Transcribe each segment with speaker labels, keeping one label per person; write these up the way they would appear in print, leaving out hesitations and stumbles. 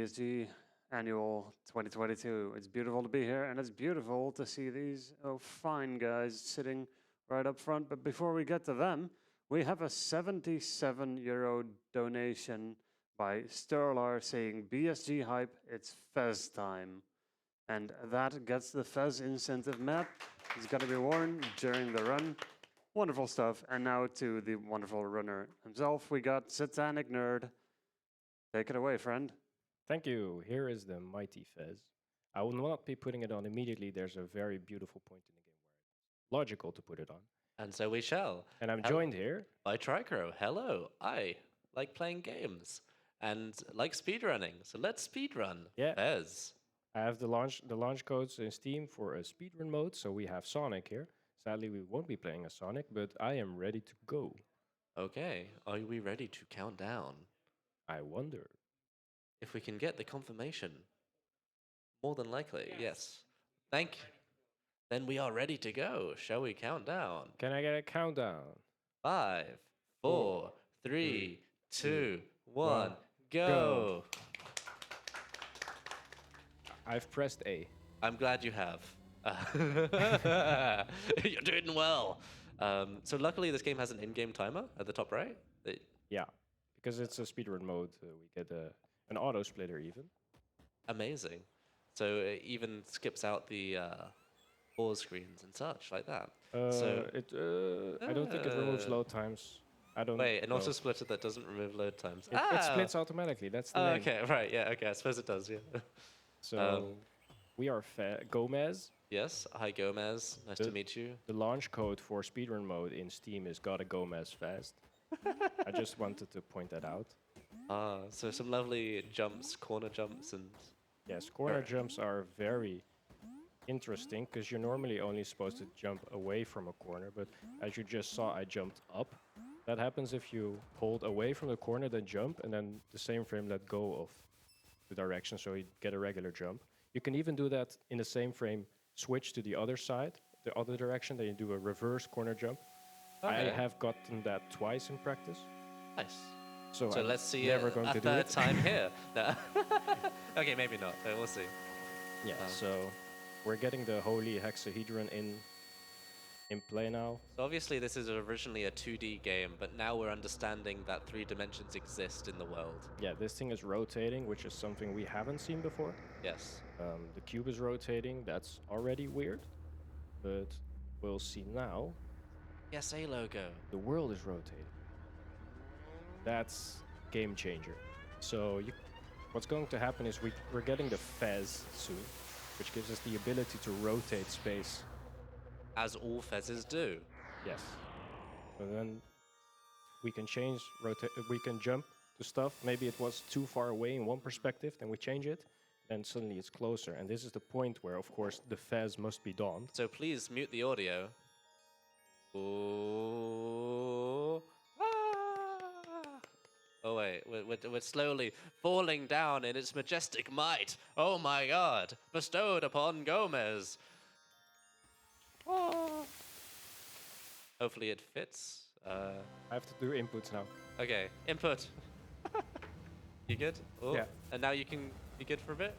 Speaker 1: BSG Annual 2022. It's beautiful to be here, and it's beautiful to see these fine guys sitting right up front. But before we get to them, we have a 77 euro donation by Sterlar saying, BSG hype, it's Fez time. And that gets the Fez incentive map. It's going to be worn during the run. Wonderful stuff. And now to the wonderful runner himself, we got SatanicNerd. Take it away, friend.
Speaker 2: Thank you. Here is the mighty Fez. I will not be putting it on immediately. There's a very beautiful point in the game where it's logical to put it on.
Speaker 3: And so we shall.
Speaker 2: And I'm joined here
Speaker 3: by Tricro. Hello. I like playing games and like speedrunning. So let's speedrun.
Speaker 2: Yeah.
Speaker 3: Fez.
Speaker 2: I have the launch codes in Steam for a speedrun mode, so we have Sonic here. Sadly, we won't be playing a Sonic, but I am ready to go.
Speaker 3: Okay. Are we ready to count down?
Speaker 2: I wonder.
Speaker 3: If we can get the confirmation. More than likely, yes. Thank you. Then we are ready to go. Shall we count down?
Speaker 2: Can I get a countdown?
Speaker 3: 5, 4, 3, 2, 1, go!
Speaker 2: I've pressed A.
Speaker 3: I'm glad you have. You're doing well. So luckily this game has an in-game timer at the top right.
Speaker 2: Yeah, because it's a speedrun mode, we get an auto splitter even.
Speaker 3: Amazing. So it even skips out the pause screens and such like that.
Speaker 2: I don't think it removes load times. I don't
Speaker 3: Wait, an
Speaker 2: know.
Speaker 3: auto splitter that doesn't remove load times.
Speaker 2: It splits automatically. That's the name.
Speaker 3: Okay, right, yeah, okay, I suppose it does, yeah.
Speaker 2: So we are Gomez.
Speaker 3: Yes, hi Gomez, nice to meet you.
Speaker 2: The launch code for speedrun mode in Steam is gotta Gomez fast. I just wanted to point that out.
Speaker 3: So some lovely jumps, corner jumps, and
Speaker 2: yes, corner jumps are very interesting because you're normally only supposed to jump away from a corner, but as you just saw, I jumped up. That happens if you hold away from the corner, then jump, and then the same frame let go of the direction, so you get a regular jump. You can even do that in the same frame, switch to the other side, the other direction, then you do a reverse corner jump. Okay. I have gotten that twice in practice.
Speaker 3: Nice.
Speaker 2: So
Speaker 3: let's see
Speaker 2: never going
Speaker 3: a
Speaker 2: to do
Speaker 3: third
Speaker 2: it.
Speaker 3: time here. No. Okay, maybe not. We'll see.
Speaker 2: Yeah, so we're getting the holy hexahedron in play now.
Speaker 3: So obviously this is originally a 2D game, but now we're understanding that 3 dimensions exist in the world.
Speaker 2: Yeah, this thing is rotating, which is something we haven't seen before.
Speaker 3: Yes.
Speaker 2: The cube is rotating. That's already weird, but we'll see now.
Speaker 3: Yes, a logo.
Speaker 2: The world is rotating. That's game changer. So what's going to happen is we're getting the Fez soon, which gives us the ability to rotate space.
Speaker 3: As all Fezes do.
Speaker 2: Yes. So then we can we can jump to stuff. Maybe it was too far away in one perspective, then we change it, then suddenly it's closer. And this is the point where, of course, the Fez must be donned.
Speaker 3: So please mute the audio. Ooh. Ah. Oh wait, we're slowly falling down in its majestic might. Oh my god, bestowed upon Gomez. Oh. Hopefully it fits.
Speaker 2: I have to do inputs now.
Speaker 3: Okay, input. You good? Oh.
Speaker 2: Yeah.
Speaker 3: And now you can be good for a bit?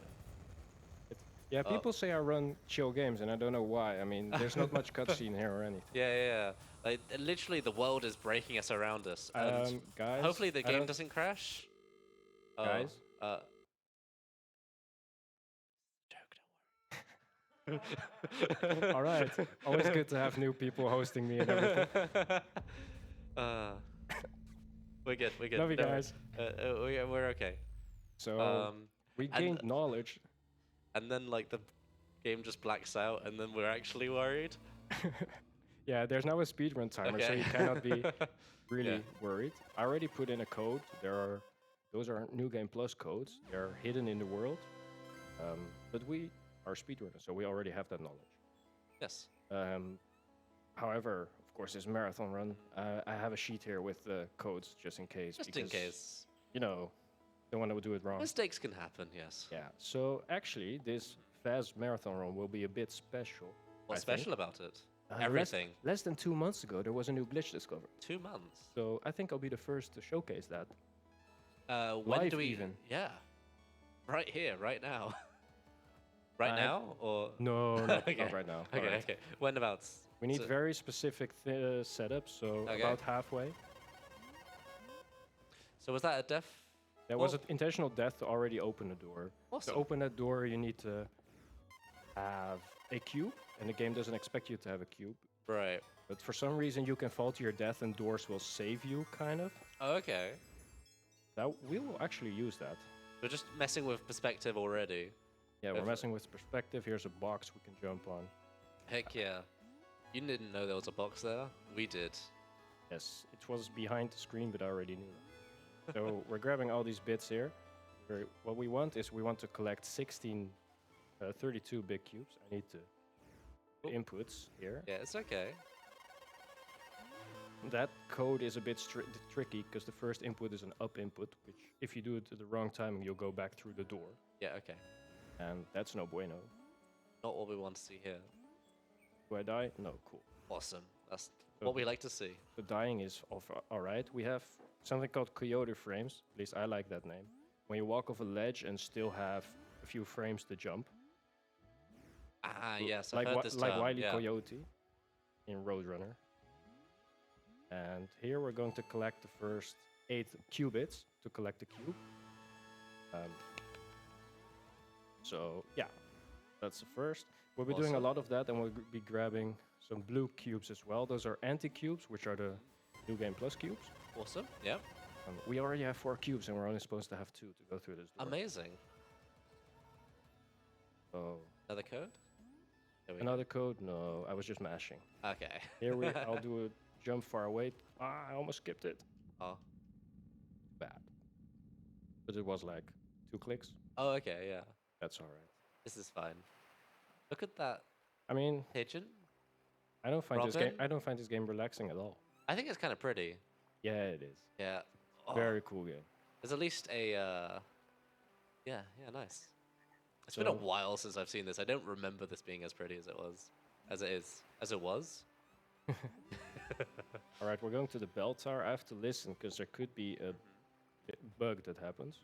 Speaker 2: Yeah, people say I run chill games, and I don't know why. I mean, there's not much cutscene here or anything.
Speaker 3: Yeah. Like, literally, the world is breaking us around us. And
Speaker 2: guys,
Speaker 3: hopefully the game doesn't crash.
Speaker 2: Guys?
Speaker 3: Joke, don't worry.
Speaker 2: All right. Always good to have new people hosting me and everything.
Speaker 3: We're good.
Speaker 2: Love you guys.
Speaker 3: We're okay.
Speaker 2: So we gained knowledge.
Speaker 3: And then, like, the game just blacks out, and then we're actually worried.
Speaker 2: Yeah, there's now a speedrun timer, so you cannot be really worried. I already put in a code. Those are New Game Plus codes. They're hidden in the world. But we are speedrunners, so we already have that knowledge.
Speaker 3: Yes.
Speaker 2: However, of course, this marathon run, I have a sheet here with the codes just in case.
Speaker 3: Just in case.
Speaker 2: You know, don't want to do it wrong.
Speaker 3: Mistakes can happen, yes.
Speaker 2: Yeah, so actually, this fast marathon run will be a bit special.
Speaker 3: What's special about it? Everything.
Speaker 2: Less than 2 months ago, there was a new glitch discovered.
Speaker 3: 2 months.
Speaker 2: So I think I'll be the first to showcase that.
Speaker 3: When
Speaker 2: Live
Speaker 3: do we
Speaker 2: even.
Speaker 3: Yeah. Right here, right now. Right
Speaker 2: I-
Speaker 3: now, or
Speaker 2: No, not,
Speaker 3: Okay.
Speaker 2: not right now.
Speaker 3: Okay,
Speaker 2: Alright.
Speaker 3: okay. Whenabouts?
Speaker 2: We need
Speaker 3: So-
Speaker 2: very specific setup, so
Speaker 3: Okay.
Speaker 2: about halfway.
Speaker 3: So was that a death?
Speaker 2: There was an intentional death to already open the door.
Speaker 3: Awesome.
Speaker 2: To open that door, you need to have a cube, and the game doesn't expect you to have a cube.
Speaker 3: Right.
Speaker 2: But for some reason, you can fall to your death, and doors will save you, kind of.
Speaker 3: Oh, okay.
Speaker 2: That we will actually use that.
Speaker 3: We're just messing with perspective already.
Speaker 2: Yeah, we're
Speaker 3: Perfect.
Speaker 2: messing with perspective. Here's a box we can jump on.
Speaker 3: Heck yeah. You didn't know there was a box there? We did.
Speaker 2: Yes, it was behind the screen, but I already knew that. So we're grabbing all these bits here. What we want is we want to collect 16 32 big cubes. I need the
Speaker 3: Oh.
Speaker 2: inputs here.
Speaker 3: Yeah, it's okay.
Speaker 2: That code is a bit tricky because the first input is an up input, which if you do it at the wrong time, you'll go back through the door.
Speaker 3: Yeah, okay.
Speaker 2: And that's no bueno.
Speaker 3: Not what we want to see here.
Speaker 2: Do I die? No, cool.
Speaker 3: Awesome. That's
Speaker 2: So
Speaker 3: what we like to see.
Speaker 2: The dying is alright. We have something called coyote frames. At least I like that name. When you walk off a ledge and still have a few frames to jump.
Speaker 3: Ah, yes, I've
Speaker 2: like
Speaker 3: heard this
Speaker 2: like
Speaker 3: term.
Speaker 2: Wile E.
Speaker 3: Yeah.
Speaker 2: Coyote in Roadrunner. And here we're going to collect the first 8 qubits to collect the cube. So yeah, that's the first. We'll be doing a
Speaker 3: Awesome.
Speaker 2: lot of that, and we'll be grabbing some blue cubes as well. Those are anti-cubes, which are the New Game Plus cubes.
Speaker 3: Awesome. Yep.
Speaker 2: We already have 4 cubes, and we're only supposed to have 2 to go through this door.
Speaker 3: Amazing.
Speaker 2: So
Speaker 3: Another code? There we
Speaker 2: another code? No, I was just mashing.
Speaker 3: go. Okay.
Speaker 2: Here I'll do a jump far away. I almost skipped it.
Speaker 3: Oh.
Speaker 2: Bad. But it was like 2 clicks.
Speaker 3: Oh, okay, yeah.
Speaker 2: That's all right.
Speaker 3: This is fine. Look at that
Speaker 2: I mean,
Speaker 3: pigeon.
Speaker 2: I don't find
Speaker 3: Robin?
Speaker 2: this game relaxing at all.
Speaker 3: I think it's kind of pretty.
Speaker 2: Yeah, it is.
Speaker 3: Yeah. Oh,
Speaker 2: Very cool game.
Speaker 3: There's at least a. Yeah, nice. It's been a
Speaker 2: So-
Speaker 3: while since I've seen this. I don't remember this being as pretty as it was, as it was.
Speaker 2: All right, we're going to the bell tower. I have to listen because there could be a bug that happens.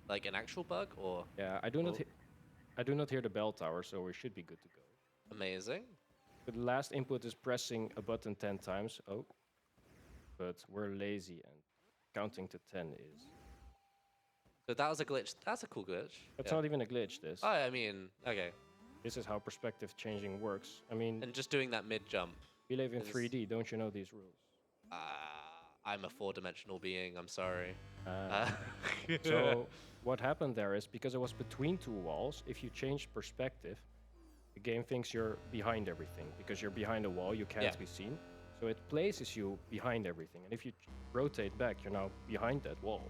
Speaker 3: Like an actual bug or
Speaker 2: Yeah, I do not.
Speaker 3: Oh.
Speaker 2: I do not hear the bell tower, so we should be good to go.
Speaker 3: amazing.
Speaker 2: But the last input is pressing a button 10 times. Oh, but we're lazy and counting to 10 is.
Speaker 3: So that was a glitch. That's a cool glitch.
Speaker 2: It's
Speaker 3: Yeah.
Speaker 2: not even a glitch. This.
Speaker 3: Oh, I mean, okay.
Speaker 2: This is how perspective changing works. I mean,
Speaker 3: And just doing that mid jump.
Speaker 2: we live in
Speaker 3: is-
Speaker 2: 3D. Don't you know these rules?
Speaker 3: I'm a 4-dimensional being. I'm sorry.
Speaker 2: So what happened there is because it was between 2 walls, if you change perspective, the game thinks you're behind everything. Because you're behind a wall, you can't
Speaker 3: Yeah.
Speaker 2: be seen. So it places you behind everything. And if you rotate back, you're now behind that wall.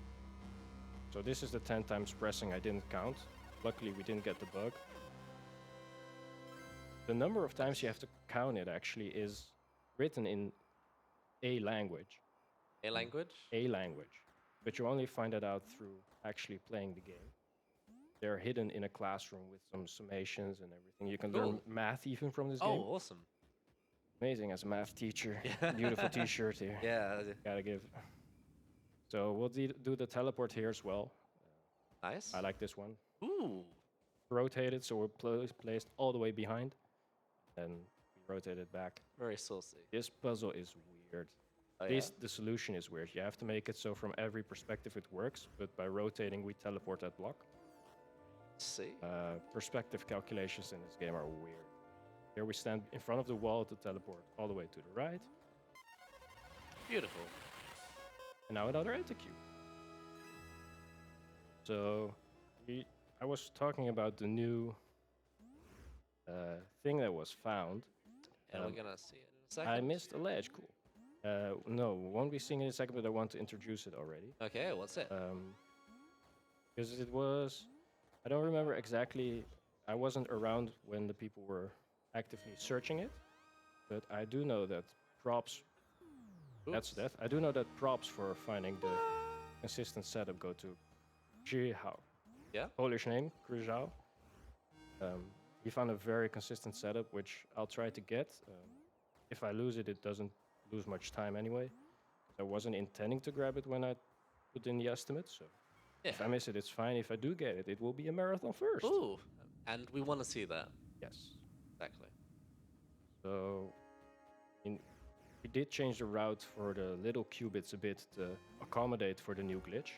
Speaker 2: So this is the 10 times pressing I didn't count. Luckily, we didn't get the bug. The number of times you have to count it actually is written in a language.
Speaker 3: A language?
Speaker 2: A language. But you only find that out through actually playing the game. They're hidden in a classroom with some summations and everything. You can learn
Speaker 3: Cool.
Speaker 2: math even from this
Speaker 3: Oh,
Speaker 2: game.
Speaker 3: awesome.
Speaker 2: Amazing as a math teacher.
Speaker 3: Yeah.
Speaker 2: Beautiful t-shirt here.
Speaker 3: Yeah.
Speaker 2: Gotta give. So we'll do the teleport here as well.
Speaker 3: Nice.
Speaker 2: I like this one.
Speaker 3: Ooh.
Speaker 2: Rotate it so we're placed all the way behind. Then we rotate it back.
Speaker 3: Very saucy.
Speaker 2: This puzzle is weird.
Speaker 3: Oh,
Speaker 2: At
Speaker 3: yeah?
Speaker 2: least the solution is weird. You have to make it so from every perspective it works, but by rotating we teleport that block.
Speaker 3: See?
Speaker 2: Perspective calculations in this game are weird. Here we stand in front of the wall to teleport all the way to the right.
Speaker 3: Beautiful.
Speaker 2: And now another anti-cube. So, I was talking about the new thing that was found.
Speaker 3: And
Speaker 2: Um,
Speaker 3: we're gonna see it in a second.
Speaker 2: I missed a ledge, cool. No, won't be seeing it in a second, but I want to introduce it already.
Speaker 3: Okay, what's it?
Speaker 2: Because it was, I don't remember exactly, I wasn't around when the people were actively searching it, but I do know that props, that's
Speaker 3: Oops.
Speaker 2: that. I do know that props for finding the consistent setup go to Krzysztof.
Speaker 3: Yeah?
Speaker 2: Polish name, Krzysztof. He found a very consistent setup, which I'll try to get. If I lose it, it doesn't lose much time anyway. I wasn't intending to grab it when I put in the estimate, so If I miss it, it's fine. If I do get it, it will be a marathon first.
Speaker 3: Ooh, and we want to see that.
Speaker 2: Yes.
Speaker 3: Exactly.
Speaker 2: So, we did change the route for the little qubits a bit to accommodate for the new glitch.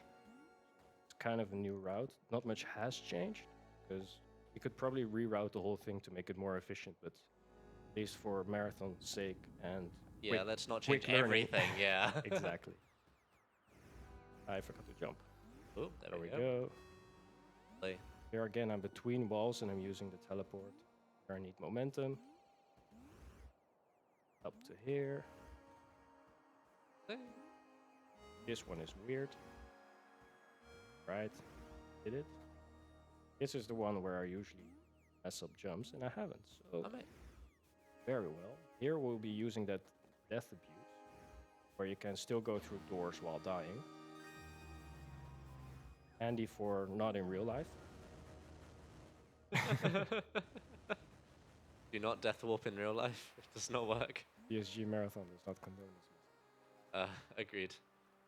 Speaker 2: It's kind of a new route. Not much has changed, because we could probably reroute the whole thing to make it more efficient, but at least for marathon's sake and
Speaker 3: Yeah,
Speaker 2: quick-
Speaker 3: let's not
Speaker 2: quick
Speaker 3: change
Speaker 2: learning.
Speaker 3: everything. Yeah.
Speaker 2: Exactly. I forgot to jump.
Speaker 3: Ooh, there
Speaker 2: There
Speaker 3: we
Speaker 2: we
Speaker 3: go.
Speaker 2: go.
Speaker 3: Play.
Speaker 2: Here again, I'm between walls and I'm using the teleport. Where I need momentum. Up to here.
Speaker 3: Play.
Speaker 2: This one is weird. Right. Did it? This is the one where I usually mess up jumps, and I haven't. So
Speaker 3: Oh, mate.
Speaker 2: very well. Here we'll be using that death abuse, where you can still go through doors while dying. Handy for not in real life.
Speaker 3: Do not death warp in real life. It does not work.
Speaker 2: BSG Marathon does not condone this.
Speaker 3: Agreed.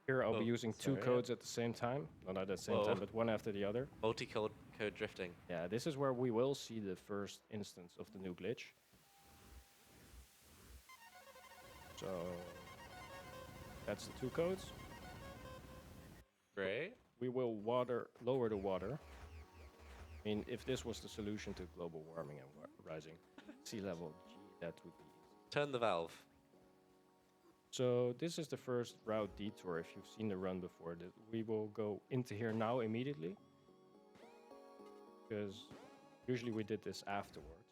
Speaker 2: Here I'll
Speaker 3: Oh,
Speaker 2: be using two
Speaker 3: sorry, yeah.
Speaker 2: codes at the same time. Not at the same
Speaker 3: Whoa.
Speaker 2: time, but one after the other.
Speaker 3: Multi-code drifting.
Speaker 2: Yeah, this is where we will see the first instance of the new glitch. So that's the two codes.
Speaker 3: Great.
Speaker 2: We will lower the water. I mean, if this was the solution to global warming and rising sea level, gee, that would be easy.
Speaker 3: Turn the valve.
Speaker 2: So this is the first route detour. If you've seen the run before, we will go into here now immediately, because usually we did this afterwards.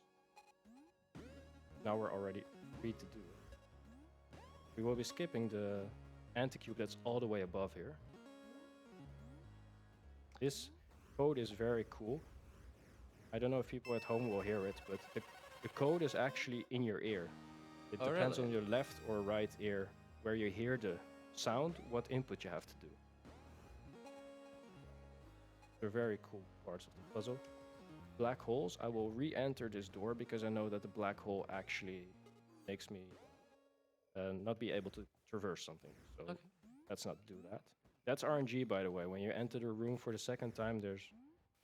Speaker 2: Now we're already free to do it. We will be skipping the anti-cube that's all the way above here. This code is very cool. I don't know if people at home will hear it, but the code is actually in your ear. It
Speaker 3: Oh,
Speaker 2: depends
Speaker 3: really?
Speaker 2: on your left or right ear where you hear the sound, what input you have to do. They're very cool parts of the puzzle. Black holes, I will re-enter this door because I know that the black hole actually makes me not be able to traverse something. So
Speaker 3: Okay.
Speaker 2: let's not do that. That's RNG, by the way. When you enter the room for the second time, there's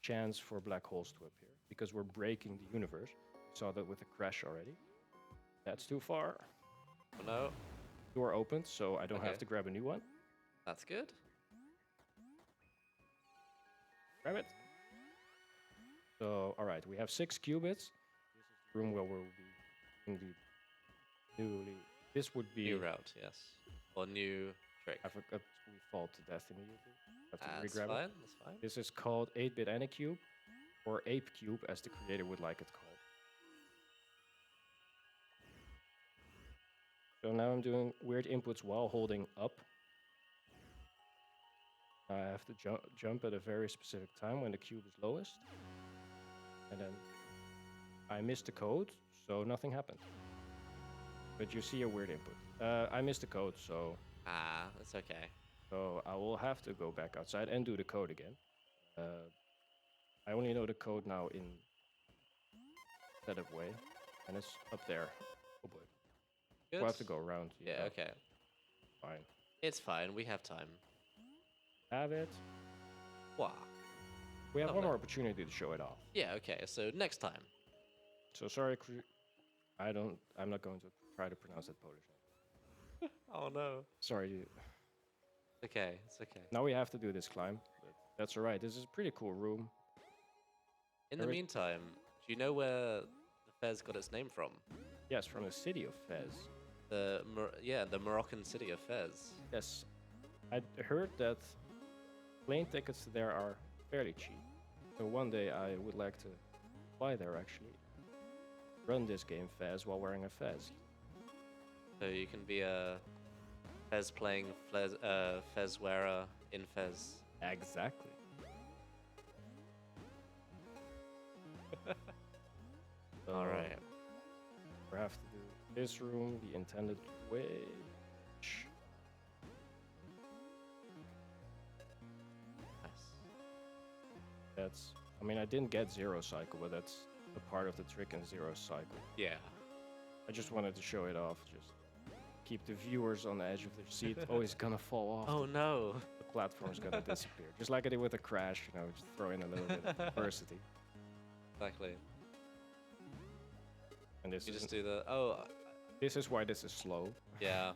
Speaker 2: chance for black holes to appear because we're breaking the universe. We saw that with the crash already. That's too far.
Speaker 3: Oh, no.
Speaker 2: Door opened, so I don't have
Speaker 3: Okay.
Speaker 2: to grab a new one.
Speaker 3: That's good.
Speaker 2: Grab it. So, all right, we have 6 qubits. This is the room where we'll be in the newly. This would be.
Speaker 3: New route, yes. Or new trick.
Speaker 2: I forgot we fall to death immediately. Have to
Speaker 3: That's
Speaker 2: re-grab
Speaker 3: fine.
Speaker 2: it.
Speaker 3: That's fine.
Speaker 2: This is called 8-bit Anycube, or Ape Cube, as the creator would like it called. So now I'm doing weird inputs while holding up. I have to jump at a very specific time when the cube is lowest. And then I missed the code, so nothing happened. But you see a weird input. I missed the code, so
Speaker 3: That's okay.
Speaker 2: I will have to go back outside and do the code again. I only know the code now in setup way, and it's up there. Oh boy.
Speaker 3: Good.
Speaker 2: We'll have to go around.
Speaker 3: Yeah, okay.
Speaker 2: Fine.
Speaker 3: It's fine. We have time.
Speaker 2: Have it.
Speaker 3: Wow.
Speaker 2: We have one
Speaker 3: Lovely.
Speaker 2: more opportunity to show it off.
Speaker 3: Yeah, okay. So next time.
Speaker 2: So sorry, I'm not going to try to pronounce that Polish name.
Speaker 3: Oh, no.
Speaker 2: Sorry.
Speaker 3: It's okay. It's okay.
Speaker 2: Now we have to do this climb, but that's alright. This is a pretty cool room.
Speaker 3: In the
Speaker 2: Every-
Speaker 3: meantime, do you know where the Fez got its name from?
Speaker 2: Yes, from the city of Fez.
Speaker 3: The Moroccan city of Fez.
Speaker 2: Yes, I heard that plane tickets there are fairly cheap. So one day I would like to fly there actually. Run this game Fez while wearing a Fez.
Speaker 3: So you can be a Fez playing Fez wearer in Fez.
Speaker 2: Exactly. So
Speaker 3: All right.
Speaker 2: We have to do this room, the intended way.
Speaker 3: Nice.
Speaker 2: That's. I mean, I didn't get zero cycle, but that's a part of the trick in zero cycle.
Speaker 3: Yeah.
Speaker 2: I just wanted to show it off. Just keep the viewers on the edge of their seat. Always gonna fall off
Speaker 3: Oh no.
Speaker 2: the platform's gonna disappear. Just like I did with the crash, you know, just throw in a little bit of diversity.
Speaker 3: Exactly.
Speaker 2: And this
Speaker 3: You
Speaker 2: is
Speaker 3: just do the
Speaker 2: this is why this is slow,
Speaker 3: yeah.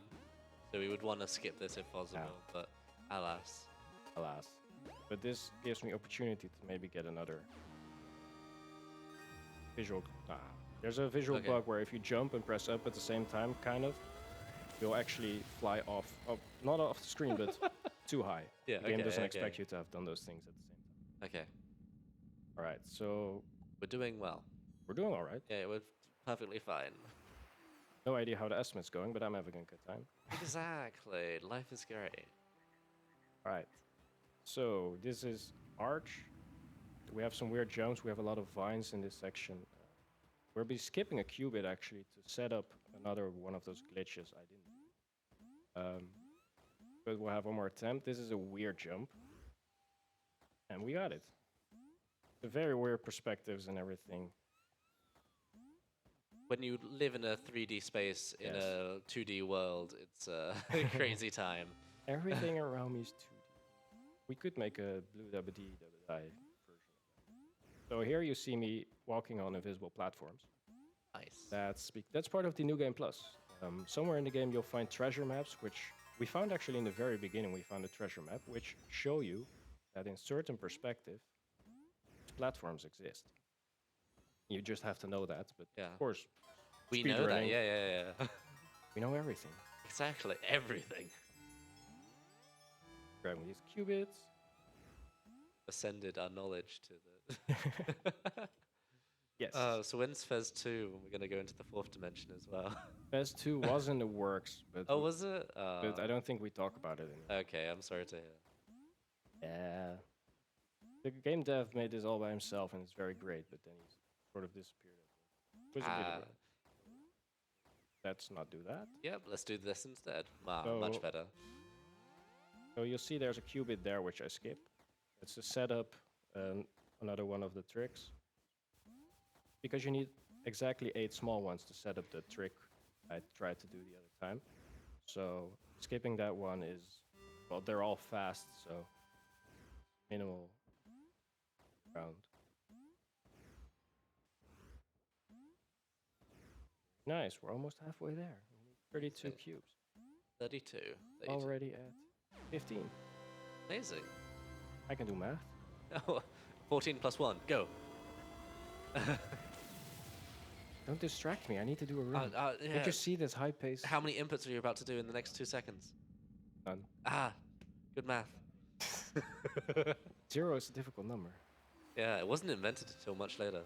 Speaker 3: So we would want to skip this if possible, but alas.
Speaker 2: alas. But this gives me opportunity to maybe get another visual. There's a visual
Speaker 3: Okay.
Speaker 2: bug where if you jump and press up at the same time, kind of, you'll actually fly off, not off the screen, but too high.
Speaker 3: Yeah,
Speaker 2: The game
Speaker 3: okay,
Speaker 2: doesn't
Speaker 3: okay.
Speaker 2: expect you to have done those things at the same time.
Speaker 3: Okay.
Speaker 2: All right, so
Speaker 3: We're doing well.
Speaker 2: we're doing all right.
Speaker 3: Yeah, we're perfectly fine.
Speaker 2: No idea how the estimate's going, but I'm having a good time.
Speaker 3: Exactly. Life is great.
Speaker 2: All right, so this is Arch. We have some weird jumps. We have a lot of vines in this section. We'll be skipping a qubit actually to set up another one of those glitches I didn't. But we'll have one more attempt. This is a weird jump, and we got it. The very weird perspectives and everything.
Speaker 3: When you live in a 3D space in
Speaker 2: Yes.
Speaker 3: a 2D world, it's a crazy time.
Speaker 2: Everything around me is 2D. We could make a blue dabba dee dabba die version of that. So here you see me walking on invisible platforms.
Speaker 3: Nice.
Speaker 2: That's part of the New Game Plus. Somewhere in the game you'll find treasure maps, which we found actually in the very beginning. We found a treasure map which show you that in certain perspective, platforms exist. You just have to know that, but
Speaker 3: Yeah.
Speaker 2: of course,
Speaker 3: We know that.
Speaker 2: speedrunning,
Speaker 3: Yeah.
Speaker 2: we know everything.
Speaker 3: Exactly. Everything.
Speaker 2: Grabbing these qubits.
Speaker 3: Ascended our knowledge to the.
Speaker 2: Yes.
Speaker 3: So when's Fez 2? We're going to go into the fourth dimension as well.
Speaker 2: Fez 2 was in the works, but
Speaker 3: Oh, was it?
Speaker 2: but I don't think we talk about it anymore.
Speaker 3: Okay, I'm sorry to hear.
Speaker 2: Yeah. The game dev made this all by himself, and it's very great, but then he's sort of disappeared. It was a bit
Speaker 3: Ah.
Speaker 2: of a- Let's not do that.
Speaker 3: Yep, let's do this instead. Wow,
Speaker 2: So-
Speaker 3: much better.
Speaker 2: So you'll see there's a qubit there, which I skip. It's to set up another one of the tricks. Because you need exactly 8 small ones to set up the trick I tried to do the other time. So skipping that one is, well, they're all fast, so minimal round. Nice, we're almost halfway there. We need 32
Speaker 3: Okay.
Speaker 2: cubes.
Speaker 3: 32.
Speaker 2: Already at 15.
Speaker 3: Amazing.
Speaker 2: I can do math.
Speaker 3: 14 plus 1, go.
Speaker 2: Don't distract me. I need to do a run.
Speaker 3: Yeah.
Speaker 2: Don't you see this high pace?
Speaker 3: How many inputs are you about to do in the next 2 seconds?
Speaker 2: None.
Speaker 3: Ah, good math.
Speaker 2: 0 is a difficult number.
Speaker 3: Yeah, it wasn't invented until much later.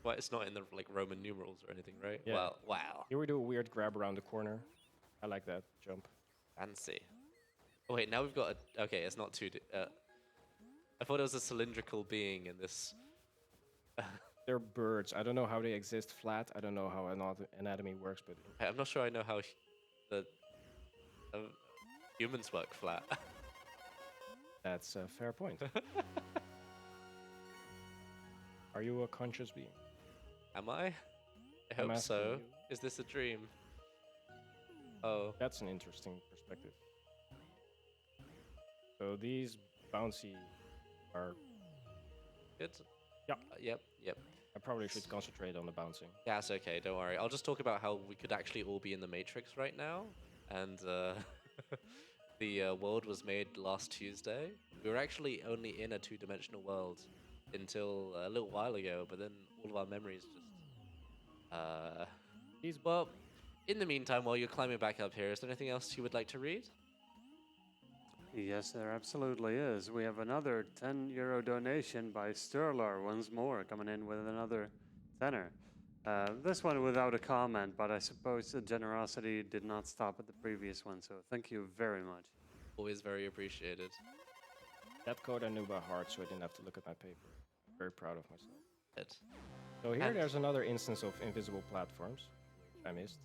Speaker 3: Well, it's not in the like Roman numerals or anything, right?
Speaker 2: Yeah.
Speaker 3: Well, wow,
Speaker 2: Here we do a weird grab around the corner. I like that jump.
Speaker 3: fancy. Oh wait, now we've got a. Okay, it's not 2D. I thought it was a cylindrical being in this.
Speaker 2: They're birds. I don't know how they exist flat. I don't know how anatomy works, but
Speaker 3: I'm not sure I know how the humans work flat.
Speaker 2: that's a fair point. Are you a conscious being?
Speaker 3: Am I? I
Speaker 2: I'm
Speaker 3: hope
Speaker 2: asking
Speaker 3: so.
Speaker 2: you.
Speaker 3: Is this a dream? Oh,
Speaker 2: That's an interesting perspective. So these bouncy are.
Speaker 3: good.
Speaker 2: Yeah.
Speaker 3: Yep.
Speaker 2: I probably should concentrate on the bouncing.
Speaker 3: Yeah, it's okay. Don't worry. I'll just talk about how we could actually all be in the Matrix right now, and the world was made last Tuesday. We were actually only in a 2-dimensional world until a little while ago, but then all of our memories just. Well, in the meantime, while you're climbing back up here, is there anything else you would like to read?
Speaker 1: Yes, there absolutely is. We have another €10 donation by Sterlar once more, coming in with another tenner. This one without a comment, but I suppose the generosity did not stop at the previous one, so thank you very much.
Speaker 3: Always very appreciated.
Speaker 2: That code I knew by heart, so I didn't have to look at my paper. I'm very proud of myself.
Speaker 3: Good.
Speaker 2: So here
Speaker 3: And-
Speaker 2: there's another instance of invisible platforms, which I missed,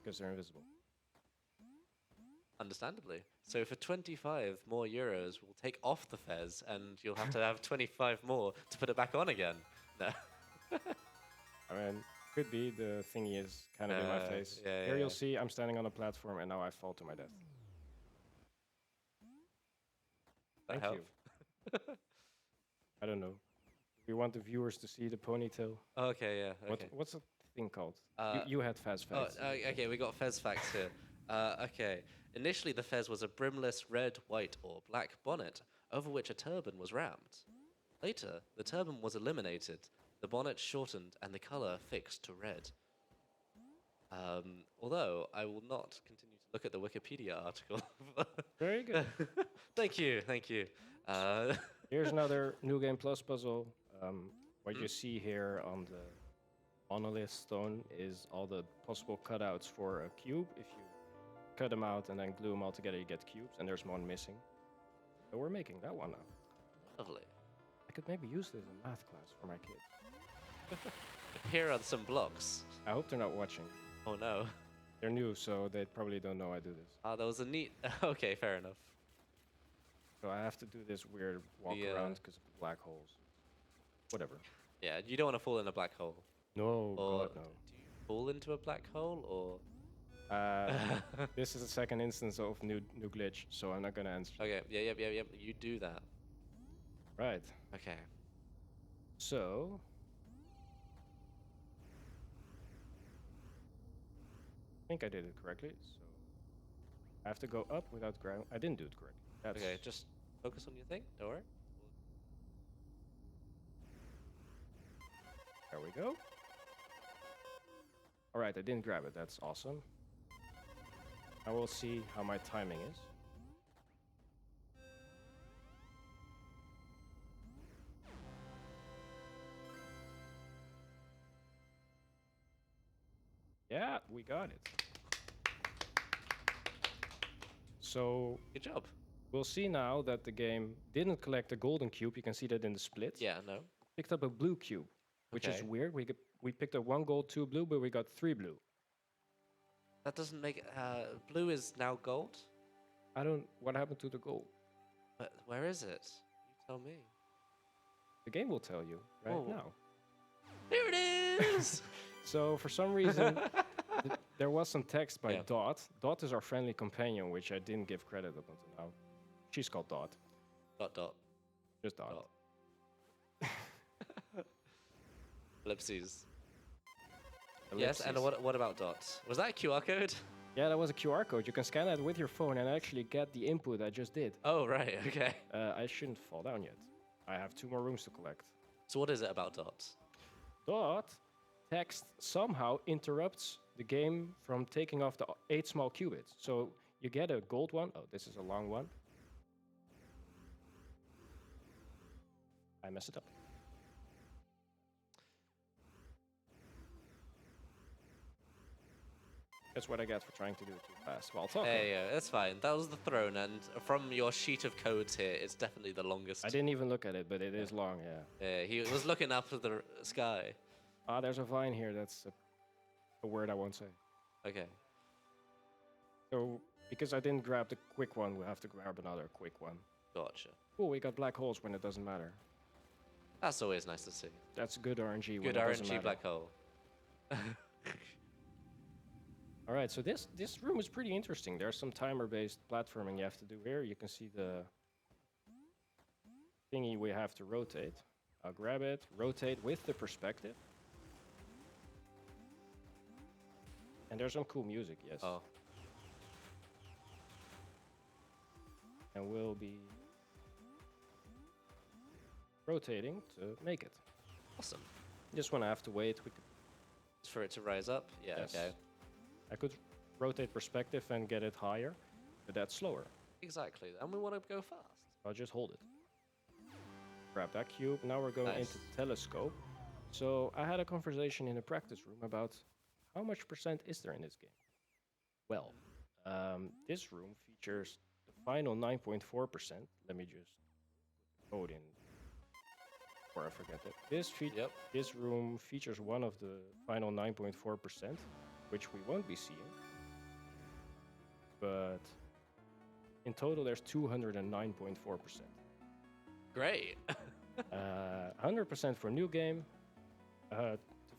Speaker 2: because they're invisible.
Speaker 3: Understandably. So for 25 more euros, we'll take off the fez, and you'll have to have 25 more to put it back on again. No.
Speaker 2: I mean, could be the thingy is kind of in my face.
Speaker 3: yeah,
Speaker 2: Here
Speaker 3: yeah.
Speaker 2: you'll see I'm standing on a platform and now I fall to my death. Thank
Speaker 3: help?
Speaker 2: you. I don't know. We want the viewers to see the ponytail.
Speaker 3: Okay, yeah. Okay.
Speaker 2: What's the thing called?
Speaker 3: Uh,
Speaker 2: You had fast
Speaker 3: Oh,
Speaker 2: facts.
Speaker 3: okay, we got Fez facts here. Okay. Initially, the Fez was a brimless red, white, or black bonnet over which a turban was wrapped. Later, the turban was eliminated, the bonnet shortened, and the color fixed to red. Although I will not continue to look at the Wikipedia article.
Speaker 2: Very good.
Speaker 3: Thank you, thank you.
Speaker 2: Here's another New Game Plus puzzle. What you see here on the monolith stone is all the possible cutouts for a cube. If you cut them out and then glue them all together, you get cubes, and there's one missing. So we're making that one now.
Speaker 3: Lovely.
Speaker 2: I could maybe use this in math class for my kids.
Speaker 3: Here are some blocks.
Speaker 2: I hope they're not watching.
Speaker 3: Oh no.
Speaker 2: They're new, so they probably don't know I do this.
Speaker 3: That was a neat. Okay, fair enough.
Speaker 2: So I have to do this weird walk around because of the black holes. Whatever.
Speaker 3: Yeah, you don't want to fall in a black hole.
Speaker 2: No,
Speaker 3: Or
Speaker 2: God, no.
Speaker 3: do you fall into a black hole, or?
Speaker 2: This is the second instance of new glitch, so I'm not gonna answer.
Speaker 3: Okay, yeah. You do that.
Speaker 2: Right.
Speaker 3: Okay.
Speaker 2: So I think I did it correctly. So I have to go up without ground. I didn't do it correctly. That's
Speaker 3: Okay, just focus on your thing. Don't worry.
Speaker 2: There we go. All right, I didn't grab it. That's awesome. I will see how my timing is. Yeah, we got it. So
Speaker 3: Good job.
Speaker 2: we'll see now that the game didn't collect a golden cube. You can see that in the split.
Speaker 3: Yeah, no.
Speaker 2: Picked up a blue cube, which is
Speaker 3: Okay.
Speaker 2: weird. We picked up 1 gold, 2 blue, but we got 3 blue.
Speaker 3: That doesn't make blue is now gold.
Speaker 2: I don't. What happened to the gold?
Speaker 3: But where is it? You tell me.
Speaker 2: The game will tell you right
Speaker 3: Oh.
Speaker 2: now.
Speaker 3: Here it is.
Speaker 2: So for some reason, there was some text by
Speaker 3: Yeah.
Speaker 2: Dot. Dot is our friendly companion, which I didn't give credit up until now. She's called Dot.
Speaker 3: Dot.
Speaker 2: Just Dot.
Speaker 3: Dot. Ellipses. Yes, and
Speaker 2: Ellipses.
Speaker 3: what about dots? Was that a QR code?
Speaker 2: Yeah, that was a QR code. You can scan that with your phone and actually get the input I just did.
Speaker 3: Oh, right, okay.
Speaker 2: I shouldn't fall down yet. I have 2 more rooms to collect.
Speaker 3: So what is it about dots?
Speaker 2: Dot text somehow interrupts the game from taking off the 8 small qubits. So you get a gold one. Oh, this is a long one. I messed it up. That's what I get for trying to do it too fast while talking.
Speaker 3: Hey, that's fine. That was the throne, and from your sheet of codes here, it's definitely the longest.
Speaker 2: I didn't even look at it, but it is long, yeah.
Speaker 3: Yeah, he was looking up at the sky.
Speaker 2: Ah, there's a vine here. That's a word I won't say.
Speaker 3: Okay.
Speaker 2: So, because I didn't grab the quick one, we have to grab another quick one.
Speaker 3: Gotcha.
Speaker 2: Oh, we got black holes when it doesn't matter.
Speaker 3: That's always nice to see.
Speaker 2: That's good RNG when
Speaker 3: Good
Speaker 2: it doesn't
Speaker 3: RNG
Speaker 2: matter.
Speaker 3: black hole.
Speaker 2: All right, so this room is pretty interesting. There's some timer-based platforming you have to do here. You can see the thingy we have to rotate. I'll grab it, rotate with the perspective. And there's some cool music, yes.
Speaker 3: Oh,
Speaker 2: And we'll be rotating to make it.
Speaker 3: awesome.
Speaker 2: Just when I have to wait, we could,
Speaker 3: For it to rise up? Yeah,
Speaker 2: yes.
Speaker 3: okay.
Speaker 2: I could rotate perspective and get it higher, but that's slower.
Speaker 3: Exactly. And we want to go fast.
Speaker 2: I'll just hold it. Grab that cube. Now we're going
Speaker 3: Nice.
Speaker 2: into telescope. So I had a conversation in a practice room about how much percent is there in this game. Well, this room features the final 9.4%. Let me just code in before I forget that.
Speaker 3: Yep.
Speaker 2: This room features one of the final 9.4%, which we won't be seeing. But in total, there's 209.4%.
Speaker 3: Great.
Speaker 2: 100% for new game.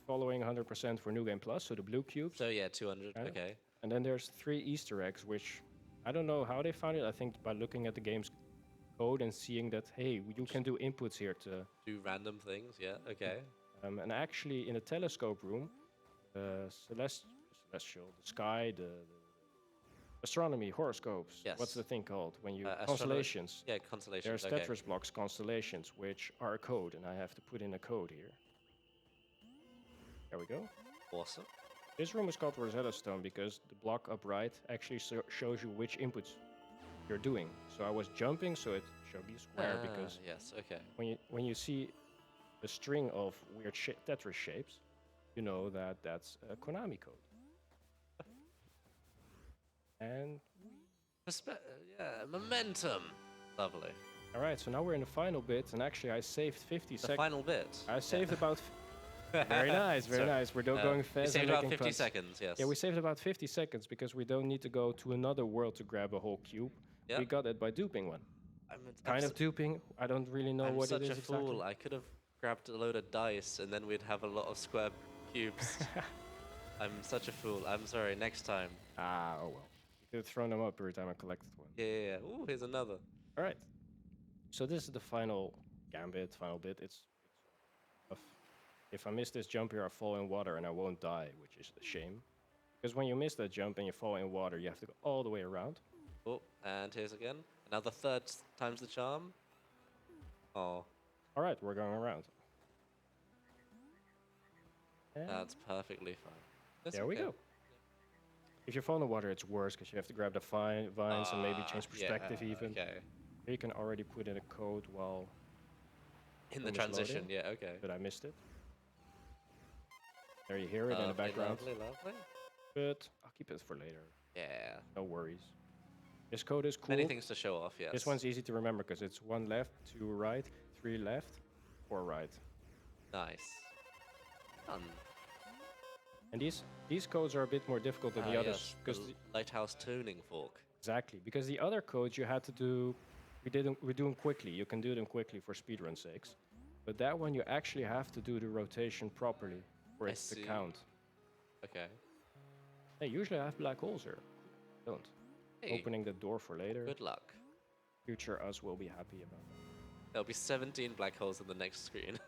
Speaker 2: Following 100% for new game plus, so the blue cubes.
Speaker 3: So yeah, 200.
Speaker 2: Yeah.
Speaker 3: Okay.
Speaker 2: And then there's 3 Easter eggs, which I don't know how they found it. I think by looking at the game's code and seeing that, hey, you can do inputs here to.
Speaker 3: Do random things, yeah, okay.
Speaker 2: And actually, in the telescope room, celestial, the sky, the astronomy, horoscopes.
Speaker 3: Yes.
Speaker 2: What's the thing called when you
Speaker 3: Astronomy-
Speaker 2: constellations?
Speaker 3: Yeah, constellations.
Speaker 2: There's
Speaker 3: Okay.
Speaker 2: Tetris blocks, constellations, which are a code, and I have to put in a code here. There we go.
Speaker 3: Awesome.
Speaker 2: This room is called Rosetta Stone because the block upright actually shows you which inputs you're doing. So I was jumping, so it showed me square because
Speaker 3: Yes, okay.
Speaker 2: when you see a string of weird Tetris shapes, you know that that's a Konami code. And
Speaker 3: Yeah, momentum. Lovely.
Speaker 2: all right, so now we're in the final bit, and actually I saved 50
Speaker 3: The
Speaker 2: seconds.
Speaker 3: final bit.
Speaker 2: I saved about. Very nice, very
Speaker 3: So,
Speaker 2: nice. We're going
Speaker 3: We
Speaker 2: fast.
Speaker 3: saved
Speaker 2: and
Speaker 3: about
Speaker 2: making
Speaker 3: 50
Speaker 2: puns.
Speaker 3: seconds, yes.
Speaker 2: Yeah, we saved about 50 seconds because we don't need to go to another world to grab a whole cube.
Speaker 3: Yep.
Speaker 2: We got it by duping one.
Speaker 3: I'm
Speaker 2: Kind of duping. I don't really know
Speaker 3: I'm
Speaker 2: what
Speaker 3: such
Speaker 2: it
Speaker 3: a
Speaker 2: is
Speaker 3: fool.
Speaker 2: exactly.
Speaker 3: I could have grabbed a load of dice and then we'd have a lot of square cubes. I'm such a fool. I'm sorry. Next time.
Speaker 2: Ah, oh well. You could have thrown them up every time I collected one.
Speaker 3: Yeah. Ooh, here's another.
Speaker 2: All right. So this is the final gambit, final bit. It's tough. If I miss this jump here, I fall in water and I won't die, which is a shame. Because when you miss that jump and you fall in water, you have to go all the way around.
Speaker 3: Oh, and here's again. Another third time's the charm. Oh,
Speaker 2: All right, we're going around. And
Speaker 3: that's perfectly fine. That's
Speaker 2: there we
Speaker 3: okay.
Speaker 2: go. If you fall in the water, it's worse because you have to grab the vines and maybe change perspective
Speaker 3: yeah,
Speaker 2: even.
Speaker 3: Okay.
Speaker 2: Here you can already put in a code while
Speaker 3: In the
Speaker 2: Almost
Speaker 3: transition,
Speaker 2: loading.
Speaker 3: yeah, okay.
Speaker 2: but I missed it. There you hear it in the
Speaker 3: Lovely,
Speaker 2: background.
Speaker 3: Lovely, lovely.
Speaker 2: But I'll keep it for later.
Speaker 3: Yeah.
Speaker 2: No worries. This code is cool.
Speaker 3: Many things to show off, yes.
Speaker 2: This one's easy to remember because it's 1 left, 2 right, 3 left, 4 right.
Speaker 3: Nice. Fun.
Speaker 2: And these codes are a bit more difficult than the others because
Speaker 3: the lighthouse tuning fork.
Speaker 2: exactly because the other codes you had to do, we do them quickly. You can do them quickly for speedrun sakes, but that one you actually have to do the rotation properly for
Speaker 3: I
Speaker 2: it to
Speaker 3: see.
Speaker 2: count.
Speaker 3: Okay.
Speaker 2: Hey, usually I have black holes here. Don't.
Speaker 3: Hey,
Speaker 2: Opening the door for later.
Speaker 3: good luck.
Speaker 2: Future us will be happy about that.
Speaker 3: There'll be 17 black holes in the next screen.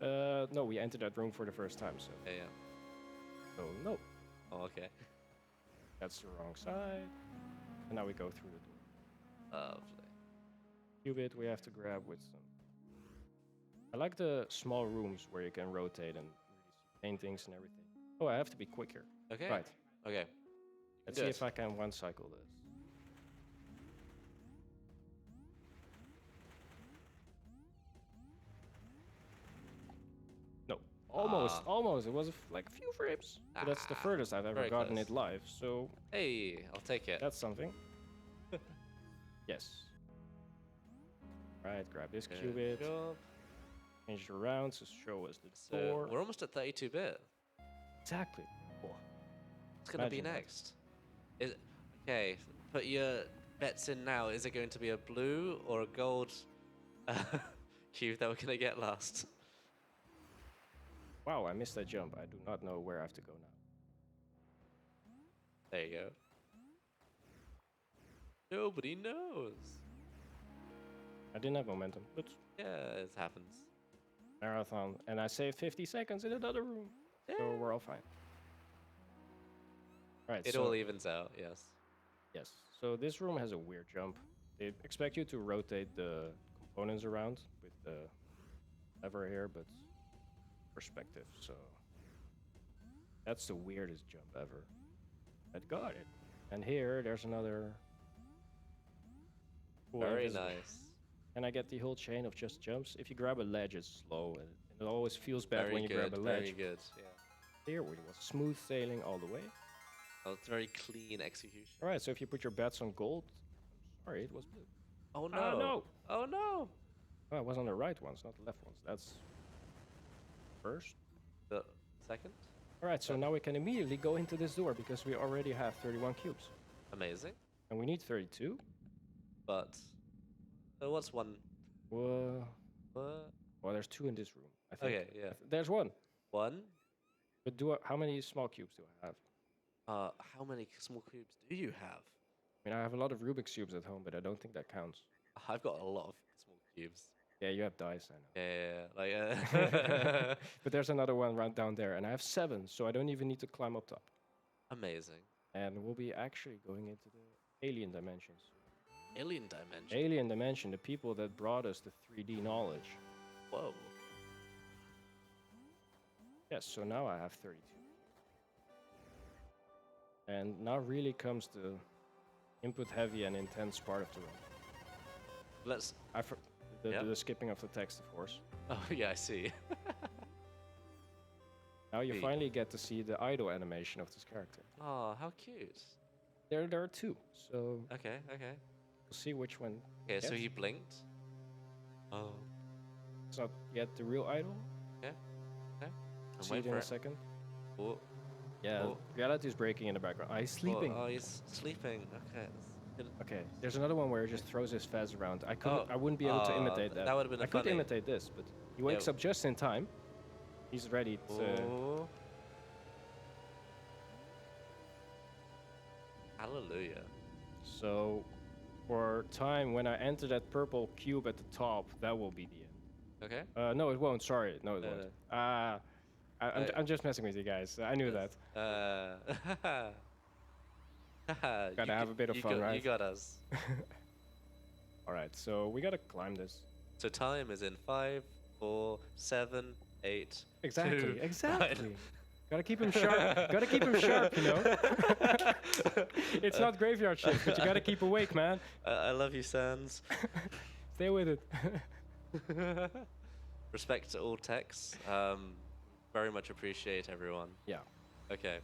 Speaker 2: No, we entered that room for the first time, so
Speaker 3: yeah.
Speaker 2: no,
Speaker 3: Oh, okay.
Speaker 2: that's the wrong side. And now we go through the door.
Speaker 3: Lovely.
Speaker 2: Qubit we have to grab with some. I like the small rooms where you can rotate and really see paintings and everything. Oh, I have to be quicker.
Speaker 3: Okay.
Speaker 2: Right.
Speaker 3: Okay.
Speaker 2: Let's
Speaker 3: do
Speaker 2: see
Speaker 3: it.
Speaker 2: if I can one cycle this. No, almost,
Speaker 3: Ah.
Speaker 2: almost. It was like a few frames. But that's the
Speaker 3: Ah,
Speaker 2: furthest I've ever
Speaker 3: very
Speaker 2: gotten
Speaker 3: close.
Speaker 2: it live, so
Speaker 3: Hey, I'll take it.
Speaker 2: that's something. Yes. Right, grab this
Speaker 3: Good
Speaker 2: qubit,
Speaker 3: job.
Speaker 2: change it around to show us the
Speaker 3: So
Speaker 2: door.
Speaker 3: we're almost at 32-bit.
Speaker 2: Exactly. Oh,
Speaker 3: What's gonna be
Speaker 2: Imagine that.
Speaker 3: next? Okay? Put your bets in now. Is it going to be a blue or a gold cube that we're gonna get last?
Speaker 2: wow, I missed that jump. I do not know where I have to go now.
Speaker 3: There you go. Nobody knows.
Speaker 2: I didn't have momentum, but
Speaker 3: Yeah, it happens.
Speaker 2: marathon, and I saved 50 seconds in another room, so
Speaker 3: Yeah.
Speaker 2: we're all fine. Right,
Speaker 3: It
Speaker 2: so
Speaker 3: all evens out. Yes.
Speaker 2: yes, so this room has a weird jump. They expect you to rotate the components around with the lever here, but perspective, so that's the weirdest jump ever. I got it. And here, there's another. cool
Speaker 3: Very
Speaker 2: invisible-
Speaker 3: nice.
Speaker 2: And I get the whole chain of just jumps. If you grab a ledge, it's slow, and it always feels bad
Speaker 3: Very
Speaker 2: when you
Speaker 3: good.
Speaker 2: grab a
Speaker 3: Very
Speaker 2: ledge.
Speaker 3: good. Yeah.
Speaker 2: Here, it was smooth sailing all the way.
Speaker 3: Oh, it's very clean execution.
Speaker 2: All right, so if you put your bets on gold, sorry, it was blue.
Speaker 3: Oh no.
Speaker 2: Ah, no.
Speaker 3: Oh no.
Speaker 2: Oh, it was on the right ones, not the left ones. That's first.
Speaker 3: The second.
Speaker 2: All right, so now we can immediately go into this door because we already have 31 cubes.
Speaker 3: Amazing.
Speaker 2: And we need 32.
Speaker 3: But what's one?
Speaker 2: Well,
Speaker 3: What?
Speaker 2: well, there's 2 in this room, I think.
Speaker 3: Okay. Yeah.
Speaker 2: There's 1.
Speaker 3: One.
Speaker 2: But how many small cubes do I have?
Speaker 3: How many small cubes do you have?
Speaker 2: I mean, I have a lot of Rubik's cubes at home, but I don't think that counts.
Speaker 3: I've got a lot of small cubes.
Speaker 2: Yeah, you have dice, I know.
Speaker 3: Yeah.
Speaker 2: But there's another one right down there, and I have 7, so I don't even need to climb up top.
Speaker 3: Amazing.
Speaker 2: And we'll be actually going into the alien dimensions.
Speaker 3: Alien dimension.
Speaker 2: Alien dimension, the people that brought us the 3D knowledge.
Speaker 3: Whoa.
Speaker 2: Yes, so now I have 32. And now really comes the input heavy and intense part of the run.
Speaker 3: Let's.
Speaker 2: The skipping of the text, of course.
Speaker 3: Oh yeah, I see.
Speaker 2: Now you
Speaker 3: Neat.
Speaker 2: finally get to see the idle animation of this character.
Speaker 3: Oh, how cute.
Speaker 2: There are 2, so
Speaker 3: Okay.
Speaker 2: we'll see which one.
Speaker 3: Okay, so
Speaker 2: gets.
Speaker 3: he blinked. Oh.
Speaker 2: It's not yet the real idol.
Speaker 3: I'm
Speaker 2: See it
Speaker 3: waiting
Speaker 2: in
Speaker 3: for
Speaker 2: a
Speaker 3: it.
Speaker 2: second.
Speaker 3: Oh.
Speaker 2: Yeah,
Speaker 3: Oh.
Speaker 2: reality is breaking in the background. He's sleeping.
Speaker 3: Oh, he's sleeping. Okay.
Speaker 2: Okay, there's another one where he just throws his fez around. I wouldn't be able to imitate that.
Speaker 3: That would have been
Speaker 2: I could
Speaker 3: funny.
Speaker 2: imitate this, but he wakes up just in time. He's ready to.
Speaker 3: Oh. Hallelujah.
Speaker 2: So, for time, when I enter that purple cube at the top, that will be the end.
Speaker 3: Okay.
Speaker 2: No, it won't. Sorry, no, it
Speaker 3: No,
Speaker 2: won't. I'm just messing with you guys. I knew that.
Speaker 3: Gotta
Speaker 2: have a bit of fun, right?
Speaker 3: You got us.
Speaker 2: All right, so we gotta climb this.
Speaker 3: So time is in 5, 4, 7, 8.
Speaker 2: Exactly,
Speaker 3: 2,
Speaker 2: exactly. Gotta keep him sharp. Gotta keep him sharp, you know. It's not graveyard shift, but you gotta keep awake, man.
Speaker 3: I love you, Sans.
Speaker 2: Stay with it.
Speaker 3: Respect to all techs. Very much appreciate everyone.
Speaker 2: Yeah.
Speaker 3: Okay.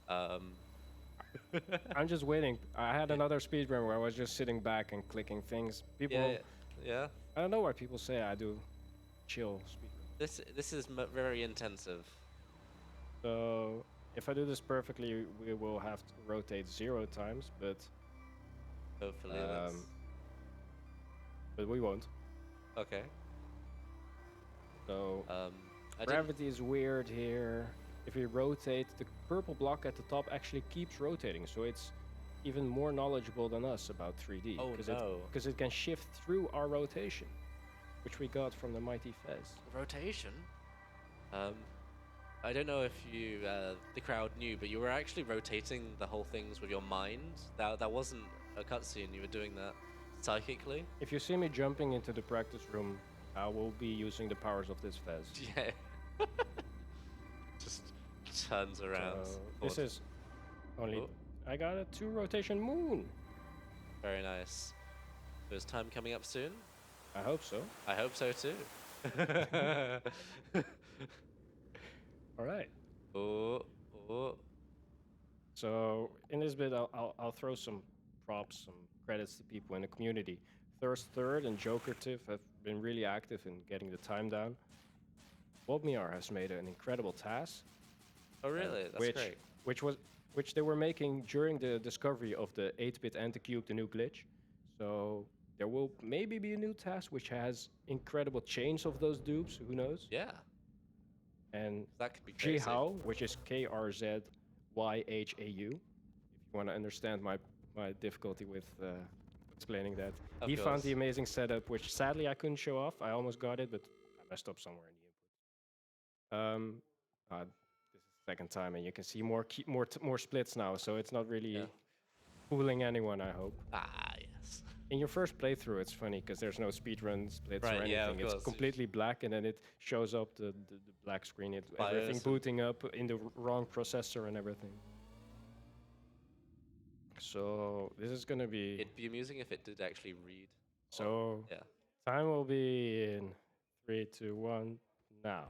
Speaker 2: I'm just waiting. I had another speedrun where I was just sitting back and clicking things. People,
Speaker 3: Yeah.
Speaker 2: I don't know why people say I do chill speedrun.
Speaker 3: This is very intensive.
Speaker 2: So if I do this perfectly, we will have to rotate 0 times, but
Speaker 3: Hopefully,
Speaker 2: but we won't.
Speaker 3: okay.
Speaker 2: So
Speaker 3: I
Speaker 2: gravity is weird here. If we rotate, the purple block at the top actually keeps rotating, so it's even more knowledgeable than us about 3D.
Speaker 3: Oh, no.
Speaker 2: Because it can shift through our rotation, which we got from the mighty Fez.
Speaker 3: rotation. I don't know if you, the crowd knew, but you were actually rotating the whole things with your mind. That wasn't a cutscene. You were doing that psychically.
Speaker 2: If you see me jumping into the practice room, I will be using the powers of this Fez.
Speaker 3: Yeah. Just turns around.
Speaker 2: So this is only.
Speaker 3: Oh.
Speaker 2: I got a 2 rotation moon.
Speaker 3: Very nice. So is time coming up soon?
Speaker 2: I hope so.
Speaker 3: I hope so too.
Speaker 2: All right.
Speaker 3: Oh.
Speaker 2: So in this bit, I'll throw some props, some credits to people in the community. Third and Jokertive have been really active in getting the time down. Bobmiar has made an incredible task.
Speaker 3: Oh really? That's great.
Speaker 2: Which they were making during the discovery of the 8-bit anti-cube, the new glitch. So there will maybe be a new task which has incredible chains of those dupes. Who knows?
Speaker 3: Yeah.
Speaker 2: And
Speaker 3: That could be crazy.
Speaker 2: Jihao, which is KRZYHAU, if you want to understand my difficulty with explaining that.
Speaker 3: Of
Speaker 2: He found
Speaker 3: course.
Speaker 2: the amazing setup, which sadly I couldn't show off. I almost got it, but I messed up somewhere in the input. This is the second time, and you can see more splits now, so it's not really fooling anyone, I hope.
Speaker 3: Ah, yes.
Speaker 2: In your first playthrough, it's funny because there's no speedrun splits or
Speaker 3: Right,
Speaker 2: anything.
Speaker 3: yeah, of
Speaker 2: It's
Speaker 3: course.
Speaker 2: completely black, and then it shows up the black screen. Everything
Speaker 3: BIOS and-
Speaker 2: booting up in the wrong processor and everything. So this is gonna be.
Speaker 3: It'd be amusing if it did actually read.
Speaker 2: So
Speaker 3: Yeah.
Speaker 2: time will be in 3, 2, 1, now.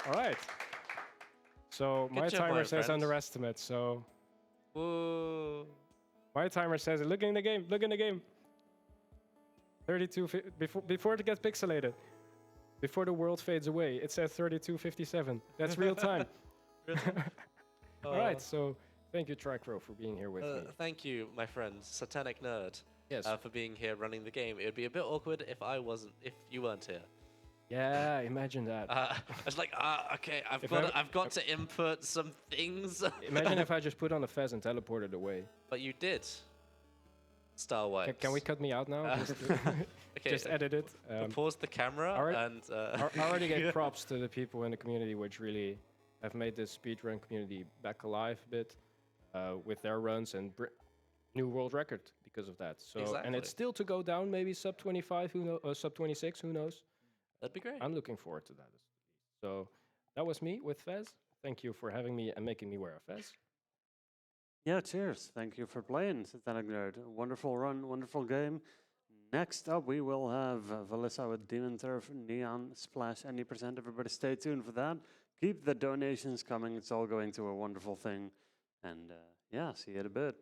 Speaker 2: All right. So
Speaker 3: Good
Speaker 2: my
Speaker 3: job,
Speaker 2: timer
Speaker 3: my
Speaker 2: says
Speaker 3: friend.
Speaker 2: underestimate. So
Speaker 3: Whoa.
Speaker 2: my timer says, look in the game, look in the game. 32, before it gets pixelated, before the world fades away, it says 32:57. That's real time.
Speaker 3: Really?
Speaker 2: All right, so thank you, Tricro, for being here with me.
Speaker 3: Thank you, my friend, SatanicNerd,
Speaker 2: Yes.
Speaker 3: for being here running the game. It would be a bit awkward if you weren't here.
Speaker 2: Yeah, imagine that.
Speaker 3: I was like, okay,
Speaker 2: If
Speaker 3: I've got to input some things.
Speaker 2: Imagine if I just put on a fez and teleported away.
Speaker 3: But you did. Star wipes.
Speaker 2: Can we cut me out now? Just,
Speaker 3: Okay,
Speaker 2: just edit it.
Speaker 3: pause the camera
Speaker 2: alright.
Speaker 3: and.
Speaker 2: I already gave props to the people in the community which really have made this speedrun community back alive a bit with their runs and new world record because of that. So and it's
Speaker 3: Exactly.
Speaker 2: still to go down, maybe sub 25, who knows, sub 26, who knows?
Speaker 3: That'd be great.
Speaker 2: I'm looking forward to that. So that was me with Fez. Thank you for having me and making me wear a Fez.
Speaker 1: Yeah, cheers. Thank you for playing, SatanicNerd. Wonderful run, wonderful game. Next up, we will have Valissa with Demon Turf, Neon Splash, any percent. Everybody stay tuned for that. Keep the donations coming. It's all going to a wonderful thing. And yeah, see you in a bit.